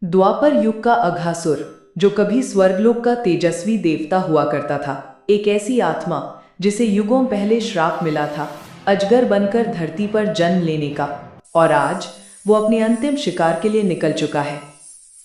द्वापर युग का अघासुर, जो कभी स्वर्गलोक का तेजस्वी देवता हुआ करता था, एक ऐसी आत्मा जिसे युगों पहले श्राप मिला था अजगर बनकर धरती पर जन्म लेने का, और आज वो अपने अंतिम शिकार के लिए निकल चुका है।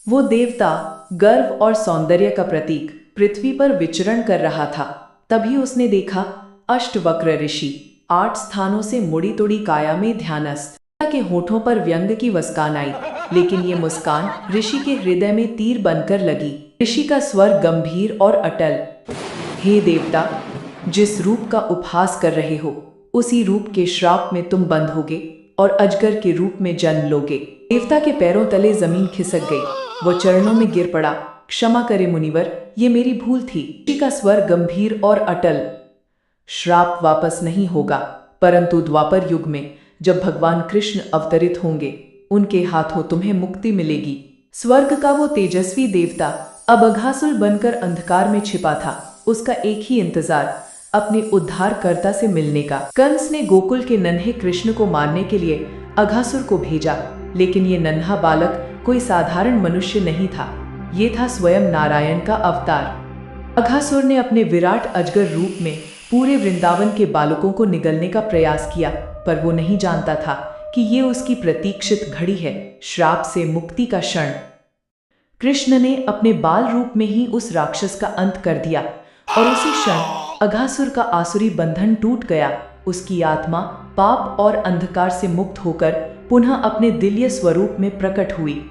वो देवता, गर्व और सौंदर्य का प्रतीक, पृथ्वी पर विचरण कर रहा था। तभी उसने देखा अष्टवक्र ऋषि 8 स्थानों से मुड़ी तुड़ी काया में ध्यानस्थ के होठों पर व्यंग की मुस्कान आई, लेकिन ये मुस्कान ऋषि के हृदय में तीर बनकर लगी। ऋषि का स्वर गंभीर और अटल, हे देवता, जिस रूप का उपहास कर रहे हो, उसी रूप के श्राप में तुम बंद होगे और अजगर के रूप में जन्म लोगे। देवता के पैरों तले जमीन खिसक गई। वो चरणों में गिर पड़ा। क्षमा करे मुनिवर, ये मेरी भूल थी। ऋषि का स्वर गंभीर और अटल, श्राप वापस नहीं होगा, परंतु द्वापर युग में जब भगवान कृष्ण अवतरित होंगे, उनके हाथों तुम्हें मुक्ति मिलेगी। स्वर्ग का वो तेजस्वी देवता अब अघासुर बनकर अंधकार में छिपा था। उसका एक ही इंतजार, अपने उद्धारकर्ता से मिलने का। कंस ने गोकुल के नन्हे कृष्ण को मारने के लिए अघासुर को भेजा, लेकिन ये नन्हा बालक कोई साधारण मनुष्य नहीं था। ये था स्वयं नारायण का अवतार। अघासुर ने अपने विराट अजगर रूप में पूरे वृंदावन के बालकों को निगलने का प्रयास किया, पर वो नहीं जानता था कि ये उसकी प्रतीक्षित घड़ी है, श्राप से मुक्ति का क्षण। कृष्ण ने अपने बाल रूप में ही उस राक्षस का अंत कर दिया, और उसी क्षण अघासुर का आसुरी बंधन टूट गया। उसकी आत्मा पाप और अंधकार से मुक्त होकर पुनः अपने दिव्य स्वरूप में प्रकट हुई।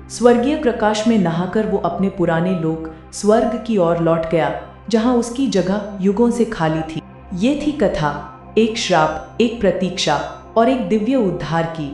स्वर्गीय प्रकाश में नहाकर वो अपने पुराने लोक स्वर्ग की ओर लौट गया, जहां उसकी जगह युगों से खाली थी। ये थी कथा, एक श्राप, एक प्रतीक्षा और एक दिव्य उद्धार की।